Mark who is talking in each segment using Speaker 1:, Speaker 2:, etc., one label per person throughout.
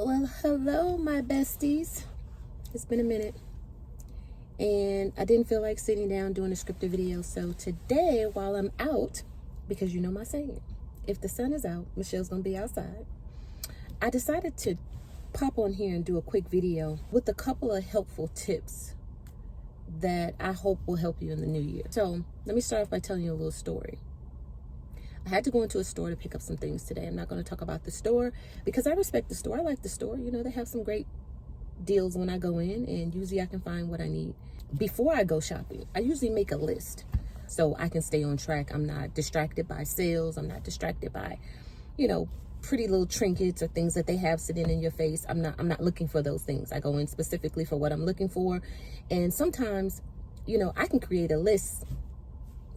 Speaker 1: Well, hello, my besties. It's been a minute, and I didn't feel like sitting down doing a scripted video. So today, while I'm out, because you know my saying, if the sun is out, Michelle's gonna be outside, I decided to pop on here and do a quick video with a couple of helpful tips that I hope will help you in the new year. So let me start off by telling you a little story. I had to go into a store to pick up some things today. I'm not going to talk about the store because I respect the store. I like the store. You know, they have some great deals when I go in, and usually I can find what I need. Before I go shopping, I usually make a list so I can stay on track. I'm not distracted by sales. I'm not distracted by, pretty little trinkets or things that they have sitting in your face. I'm not looking for those things. I go in specifically for what I'm looking for. And sometimes, I can create a list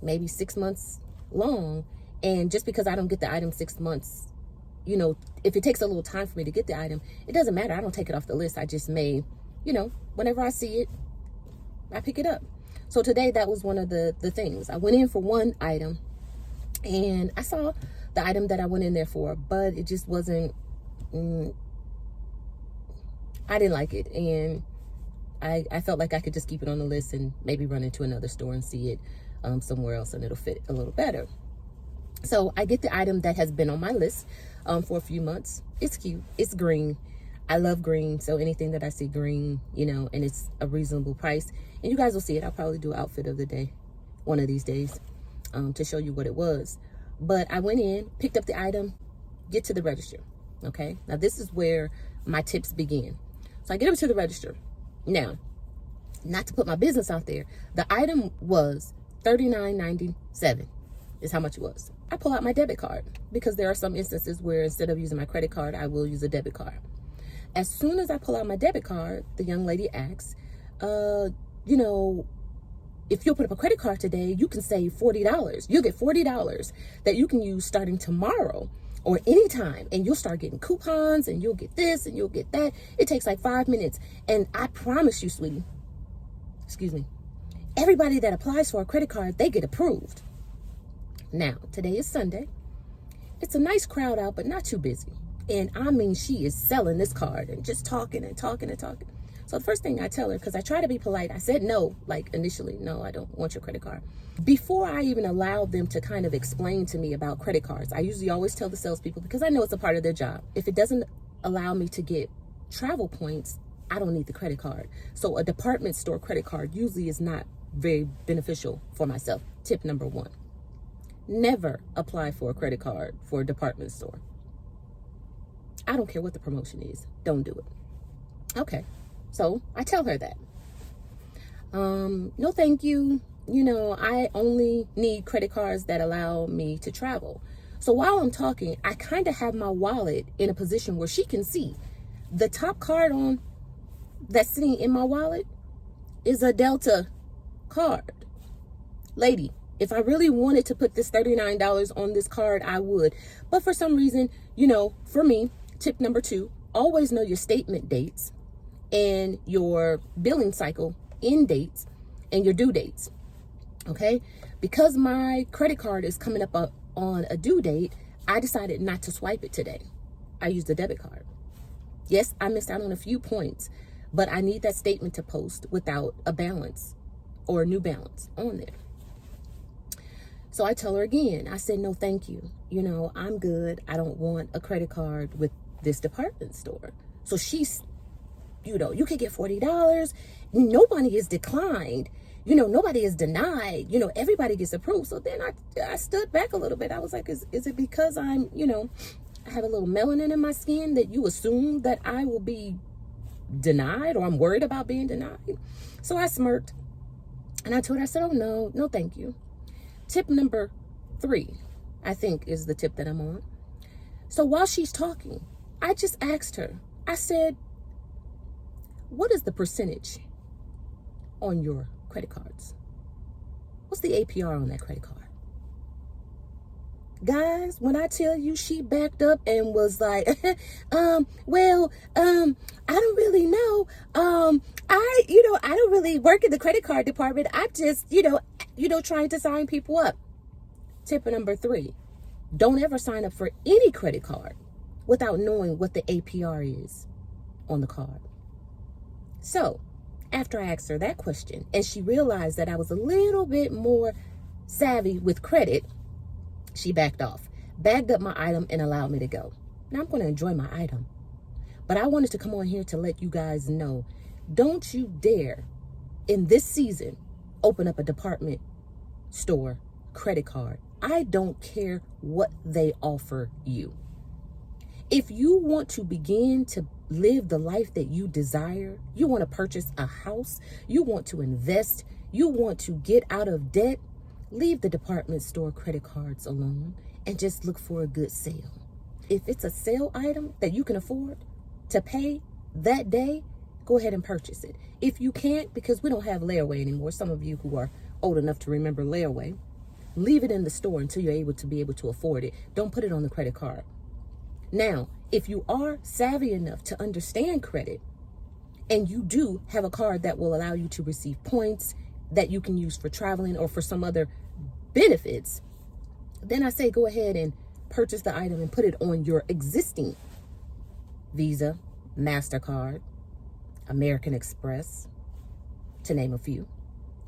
Speaker 1: maybe 6 months long. And just because I don't get the item 6 months, if it takes a little time for me to get the item, it doesn't matter. I don't take it off the list. I just may, whenever I see it, I pick it up. So today that was one of the things. I went in for one item and I saw the item that I went in there for, but it just wasn't, I didn't like it. And I felt like I could just keep it on the list and maybe run into another store and see it somewhere else and it'll fit a little better. So I get the item that has been on my list for a few months. It's cute. It's green. I love green. So anything that I see green, and it's a reasonable price. And you guys will see it. I'll probably do outfit of the day one of these days to show you what it was. But I went in, picked up the item, get to the register. Okay. Now this is where my tips begin. So I get up to the register. Now, not to put my business out there, the item was $39.97 is how much it was. I pull out my debit card because there are some instances where instead of using my credit card, I will use a debit card. As soon as I pull out my debit card, the young lady asks, if you'll put up a credit card today, you can save $40. You'll get $40 that you can use starting tomorrow or anytime. And you'll start getting coupons and you'll get this and you'll get that. It takes like 5 minutes. And I promise you, sweetie, everybody that applies for a credit card, they get approved. Now, today is Sunday. It's a nice crowd out, but not too busy. And I mean, she is selling this card and just talking and talking and talking. So the first thing I tell her, because I try to be polite, I said no, like initially, no, I don't want your credit card. Before I even allowed them to kind of explain to me about credit cards, I usually always tell the salespeople, because I know it's a part of their job. If it doesn't allow me to get travel points, I don't need the credit card. So a department store credit card usually is not very beneficial for myself. Tip number 1. Never apply for a credit card for a department store. I don't care what the promotion is. Don't do it. Okay. So I tell her that. No, thank you. I only need credit cards that allow me to travel. So while I'm talking, I kind of have my wallet in a position where she can see the top card on that's sitting in my wallet is a Delta card. Lady, if I really wanted to put this $39 on this card, I would. But for some reason, for me, tip number 2, always know your statement dates and your billing cycle end dates and your due dates. Okay? Because my credit card is coming up on a due date, I decided not to swipe it today. I used a debit card. Yes, I missed out on a few points, but I need that statement to post without a balance or a new balance on there. So I tell her again, I said, no, thank you. I'm good. I don't want a credit card with this department store. So she's, you can get $40. Nobody is declined. Nobody is denied. Everybody gets approved. So then I stood back a little bit. I was like, is it because I'm, I have a little melanin in my skin that you assume that I will be denied or I'm worried about being denied? So I smirked and I told her, I said, oh, no, thank you. Tip number 3, I think, is the tip that I'm on. So while she's talking, I just asked her, I said, what is the percentage on your credit cards? What's the APR on that credit card? Guys, when I tell you she backed up and was like, I don't really know. I don't really work in the credit card department. I'm just, trying to sign people up. Tip number 3, don't ever sign up for any credit card without knowing what the APR is. on the card. So after I asked her that question and she realized that I was a little bit more savvy with credit, she backed off, bagged up my item, and allowed me to go. Now I'm going to enjoy my item. But I wanted to come on here to let you guys know, don't you dare in this season open up a department store credit card. I don't care what they offer you. If you want to begin to live the life that you desire, you want to purchase a house, you want to invest, you want to get out of debt, leave the department store credit cards alone and just look for a good sale. If it's a sale item that you can afford to pay that day, go ahead and purchase it. If you can't, because we don't have layaway anymore, some of you who are old enough to remember layaway, leave it in the store until you're able to afford it. Don't put it on the credit card. Now, if you are savvy enough to understand credit and you do have a card that will allow you to receive points that you can use for traveling or for some other benefits, then I say go ahead and purchase the item and put it on your existing Visa, MasterCard, American Express, to name a few.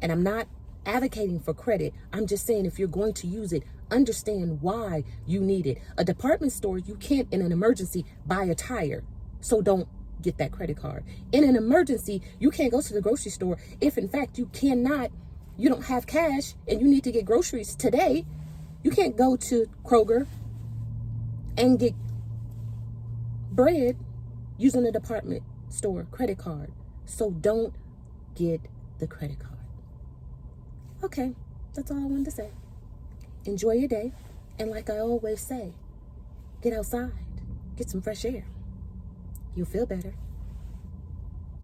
Speaker 1: And I'm not advocating for credit. I'm just saying if you're going to use it, understand why you need it. A department store, you can't in an emergency buy a tire, so don't get that credit card. In an emergency, you can't go to the grocery store if in fact you don't have cash and you need to get groceries today. You can't go to Kroger and get bread using a department store credit card. So don't get the credit card. Okay, that's all I wanted to say. Enjoy your day. And like I always say, get outside, get some fresh air. You'll feel better.